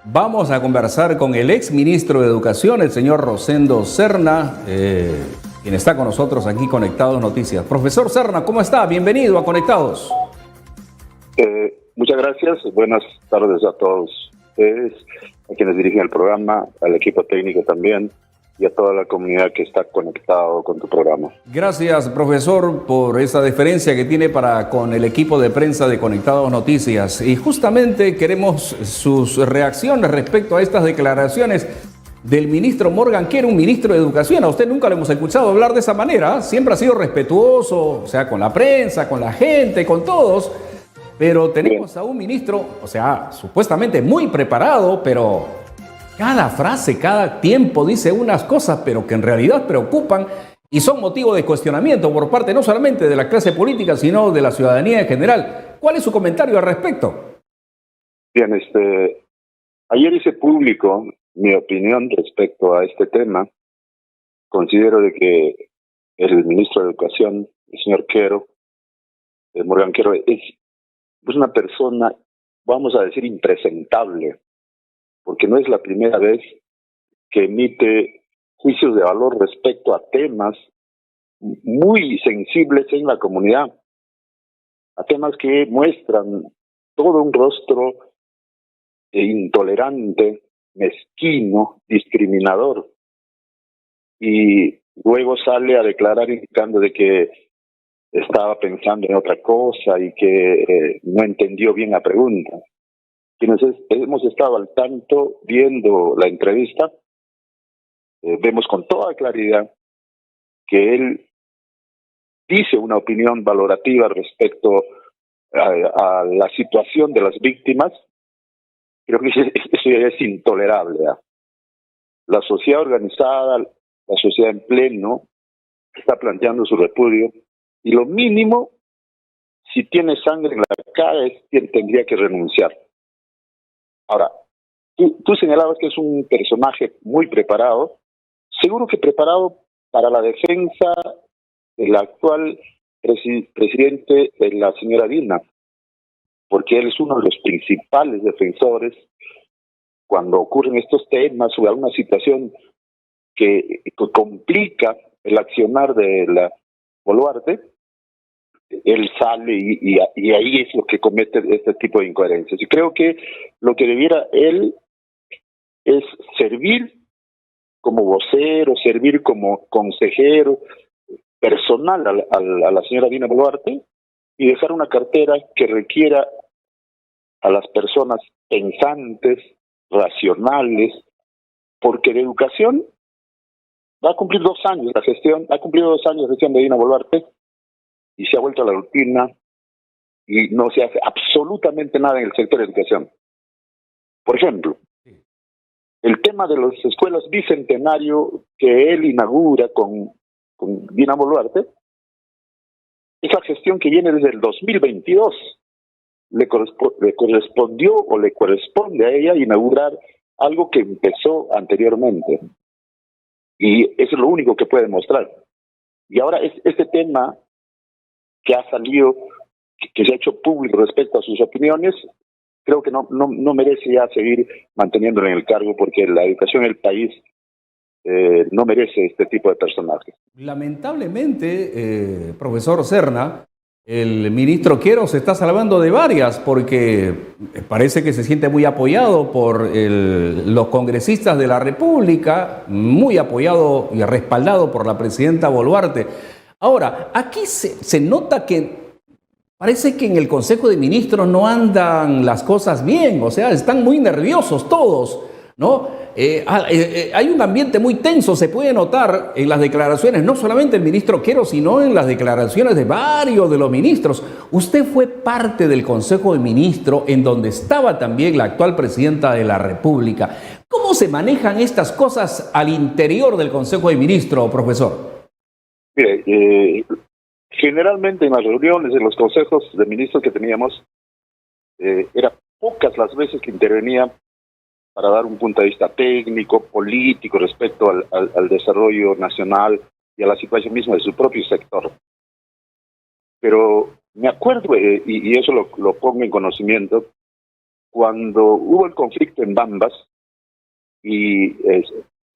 Vamos a conversar con el ex ministro de Educación, el señor Rosendo Serna, quien está con nosotros aquí Conectados Noticias. Profesor Serna, ¿cómo está? Bienvenido a Conectados. Muchas gracias. Buenas tardes a todos ustedes, a quienes dirigen el programa, al equipo técnico también y a toda la comunidad que está conectado con tu programa. Gracias, profesor, por esa deferencia que tiene para con el equipo de prensa de Conectados Noticias. Y justamente queremos sus reacciones respecto a estas declaraciones del ministro Morgan, que era un ministro de Educación. A usted nunca le hemos escuchado hablar de esa manera. Siempre ha sido respetuoso, o sea, con la prensa, con la gente, con todos. Pero tenemos a un ministro, o sea, supuestamente muy preparado, pero cada frase, cada tiempo dice unas cosas, pero que en realidad preocupan y son motivo de cuestionamiento por parte no solamente de la clase política, sino de la ciudadanía en general. ¿Cuál es su comentario al respecto? Bien, ayer hice público mi opinión respecto a este tema. Considero de que el ministro de Educación, el señor Quero, Morgan Quero, es una persona, vamos a decir, impresentable, porque no es la primera vez que emite juicios de valor respecto a temas muy sensibles en la comunidad, a temas que muestran todo un rostro intolerante, mezquino, discriminador, y luego sale a declarar indicando de que estaba pensando en otra cosa y que no entendió bien la pregunta. Quienes hemos estado al tanto viendo la entrevista, vemos con toda claridad que él dice una opinión valorativa respecto a la situación de las víctimas. Creo que eso ya es intolerable. La sociedad organizada, la sociedad en pleno, está planteando su repudio, y lo mínimo, si tiene sangre en la cara, tendría que renunciar. Ahora, tú señalabas que es un personaje muy preparado, seguro que preparado para la defensa del actual presidente, la señora Dilma, porque él es uno de los principales defensores cuando ocurren estos temas o alguna situación que complica el accionar de la Boluarte. Él sale y ahí es lo que comete este tipo de incoherencias. Y creo que lo que debiera él es servir como vocero, servir como consejero personal a la señora Dina Boluarte y dejar una cartera que requiera a las personas pensantes, racionales, porque de educación va a cumplir 2 años la gestión, ha cumplido 2 años la gestión de Dina Boluarte, y se ha vuelto a la rutina y no se hace absolutamente nada en el sector de educación. Por ejemplo, el tema de las escuelas bicentenario que él inaugura con Dina Boluarte, esa gestión que viene desde el 2022, le correspondió o le corresponde a ella inaugurar algo que empezó anteriormente. Y eso es lo único que puede mostrar. Y ahora este tema que ha salido, que se ha hecho público respecto a sus opiniones, creo que no merece ya seguir manteniéndolo en el cargo, porque la educación en el país no merece este tipo de personajes. Lamentablemente, profesor Serna, el ministro Quero se está salvando de varias porque parece que se siente muy apoyado por los congresistas de la República, muy apoyado y respaldado por la presidenta Boluarte. Ahora, aquí se nota que parece que en el Consejo de Ministros no andan las cosas bien, o sea, están muy nerviosos todos, ¿no? Hay un ambiente muy tenso, se puede notar en las declaraciones, no solamente del ministro Quero, sino en las declaraciones de varios de los ministros. Usted fue parte del Consejo de Ministros, en donde estaba también la actual presidenta de la República. ¿Cómo se manejan estas cosas al interior del Consejo de Ministros, profesor? Mire, generalmente en las reuniones, en los consejos de ministros que teníamos, eran pocas las veces que intervenía para dar un punto de vista técnico, político, respecto al desarrollo nacional y a la situación misma de su propio sector. Pero me acuerdo, y eso lo pongo en conocimiento, cuando hubo el conflicto en Bambas y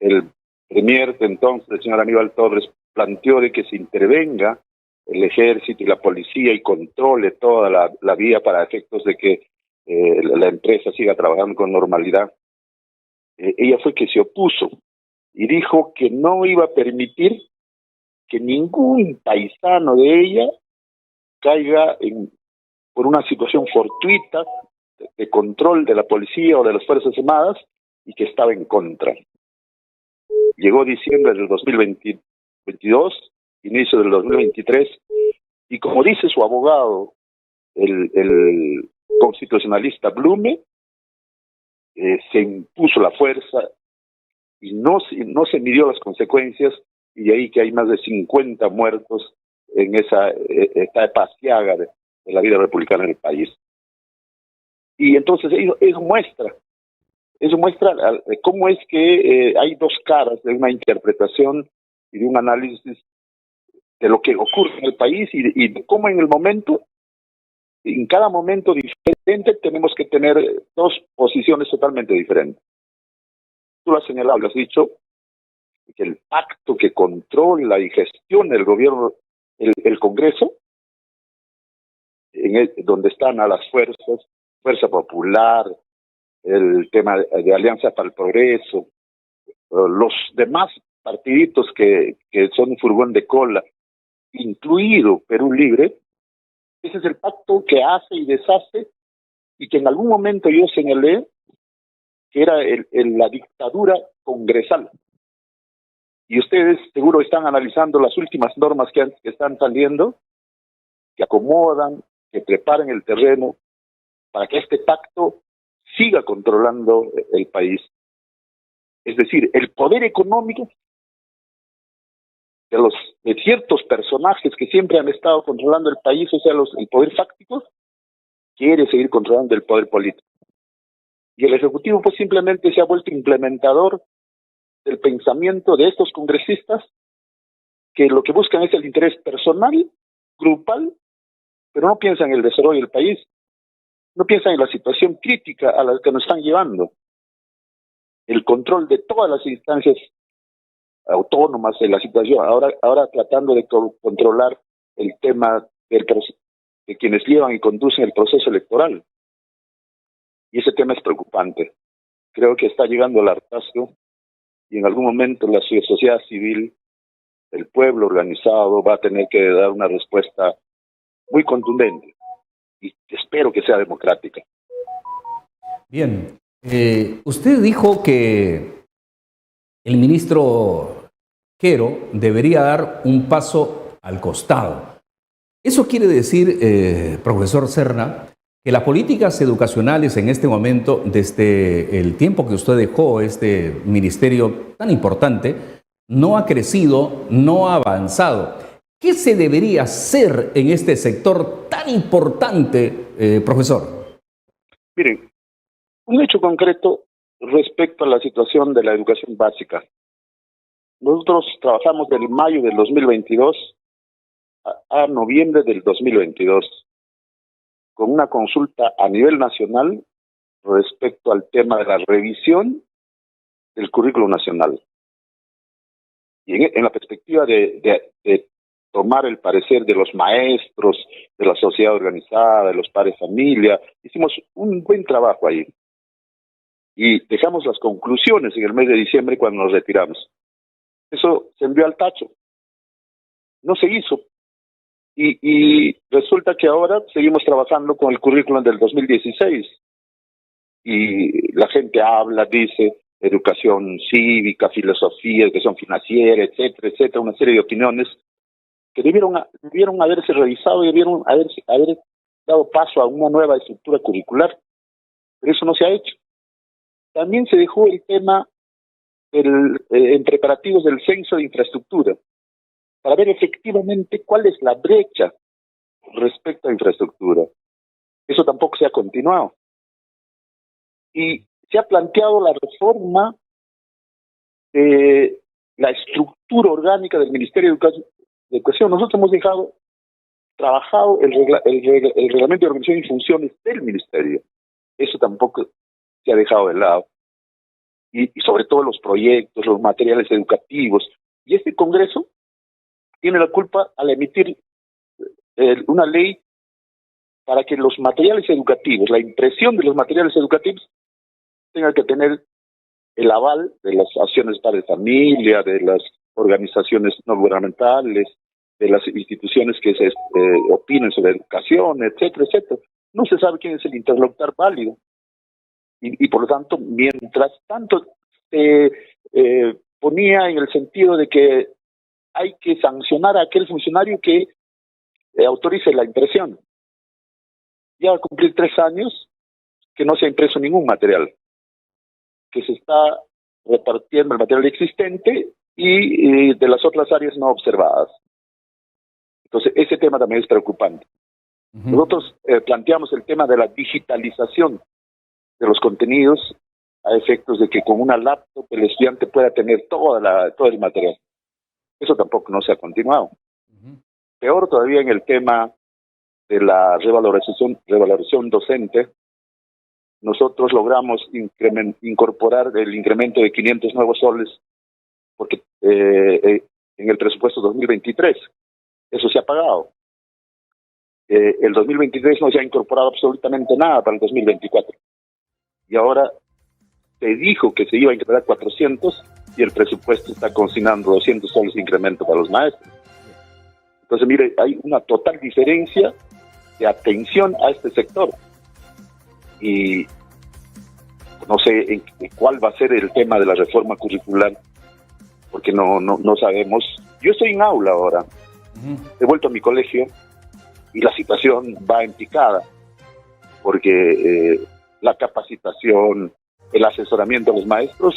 el premier de entonces, el señor Aníbal Torres, planteó de que se intervenga el ejército y la policía y controle toda la vía para efectos de que la empresa siga trabajando con normalidad. Ella fue que se opuso y dijo que no iba a permitir que ningún paisano de ella caiga por una situación fortuita de control de la policía o de las Fuerzas Armadas y que estaba en contra. Llegó diciembre del 2022, inicio del 2023, y como dice su abogado, el constitucionalista Blume, se impuso la fuerza y no se midió las consecuencias, y de ahí que hay más de 50 muertos en esta etapa asiaga de la vida republicana en el país. Y entonces eso muestra cómo es que hay dos caras de una interpretación y de un análisis de lo que ocurre en el país y de cómo en cada momento diferente tenemos que tener dos posiciones totalmente diferentes. Tú lo has señalado, lo has dicho, que el pacto que controla y gestiona el gobierno, el Congreso, donde están a las Fuerza Popular, el tema de Alianza para el Progreso, los demás partiditos que son un furgón de cola, incluido Perú Libre. Ese es el pacto que hace y deshace, y que en algún momento yo señalé que era la dictadura congresal. Y ustedes seguro están analizando las últimas normas que están saliendo, que acomodan, que preparan el terreno para que este pacto siga controlando el país. Es decir, el poder económico de ciertos personajes que siempre han estado controlando el país, o sea, el poder fáctico, quiere seguir controlando el poder político. Y el Ejecutivo pues simplemente se ha vuelto implementador del pensamiento de estos congresistas, que lo que buscan es el interés personal, grupal, pero no piensan en el desarrollo del país, no piensan en la situación crítica a la que nos están llevando. El control de todas las instancias autónomas de la situación, ahora tratando de controlar el tema de quienes llevan y conducen el proceso electoral. Y ese tema es preocupante. Creo que está llegando al hartazgo y en algún momento la sociedad civil, el pueblo organizado, va a tener que dar una respuesta muy contundente y espero que sea democrática. Bien, usted dijo que el ministro Quero debería dar un paso al costado. Eso quiere decir, profesor Serna, que las políticas educacionales en este momento, desde el tiempo que usted dejó este ministerio tan importante, no ha crecido, no ha avanzado. ¿Qué se debería hacer en este sector tan importante, profesor? Miren, un hecho concreto respecto a la situación de la educación básica. Nosotros trabajamos del mayo del 2022 a noviembre del 2022 con una consulta a nivel nacional respecto al tema de la revisión del currículo nacional. Y en la perspectiva de tomar el parecer de los maestros, de la sociedad organizada, de los padres de familia, hicimos un buen trabajo ahí. Y dejamos las conclusiones en el mes de diciembre cuando nos retiramos. Eso se envió al tacho. No se hizo. Y resulta que ahora seguimos trabajando con el currículum del 2016. Y la gente habla, dice, educación cívica, filosofía, educación financiera, etcétera, etcétera, una serie de opiniones que debieron haberse revisado y debieron haber dado paso a una nueva estructura curricular. Pero eso no se ha hecho. También se dejó el tema en preparativos del censo de infraestructura, para ver efectivamente cuál es la brecha respecto a infraestructura. Eso tampoco se ha continuado. Y se ha planteado la reforma de la estructura orgánica del Ministerio de Educación. Nosotros hemos trabajado el reglamento de organización y funciones del Ministerio. eso tampoco se ha dejado de lado. Y sobre todo los proyectos, los materiales educativos. Y este Congreso tiene la culpa al emitir una ley para que los materiales educativos, la impresión de los materiales educativos, tenga que tener el aval de las asociaciones padre de familia, de las organizaciones no gubernamentales, de las instituciones que se opinen sobre educación, etcétera, etcétera. No se sabe quién es el interlocutor válido. Y por lo tanto, mientras tanto se ponía en el sentido de que hay que sancionar a aquel funcionario que autorice la impresión. Ya va a cumplir 3 años que no se ha impreso ningún material, que se está repartiendo el material existente y de las otras áreas no observadas. Entonces, ese tema también es preocupante. Nosotros planteamos el tema de la digitalización de los contenidos a efectos de que con una laptop el estudiante pueda tener todo el material. Eso tampoco no se ha continuado. Peor todavía en el tema de la revalorización docente, nosotros logramos incorporar el incremento de 500 nuevos soles porque en el presupuesto 2023. Eso se ha pagado. El 2023 no se ha incorporado absolutamente nada para el 2024. Y ahora se dijo que se iba a incrementar 400 y el presupuesto está consignando 200 soles de incremento para los maestros. Entonces, mire, hay una total diferencia de atención a este sector. Y no sé en cuál va a ser el tema de la reforma curricular, porque no sabemos. Yo estoy en aula ahora, he vuelto a mi colegio y la situación va en picada, porque la capacitación, el asesoramiento a los maestros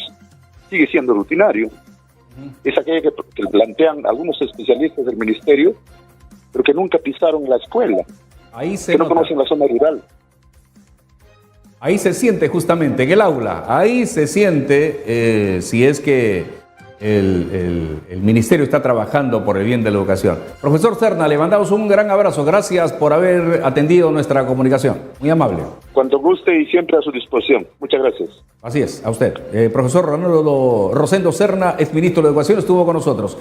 sigue siendo rutinario. Es aquella que plantean algunos especialistas del ministerio, pero que nunca pisaron la escuela, que no conocen la zona rural. Ahí se siente justamente, en el aula, ahí se siente si es que el ministerio está trabajando por el bien de la educación. Profesor Serna, le mandamos un gran abrazo. Gracias por haber atendido nuestra comunicación. Muy amable. Cuando guste y siempre a su disposición. Muchas gracias. Así es, a usted. Profesor Rosendo Serna, exministro de Educación, estuvo con nosotros.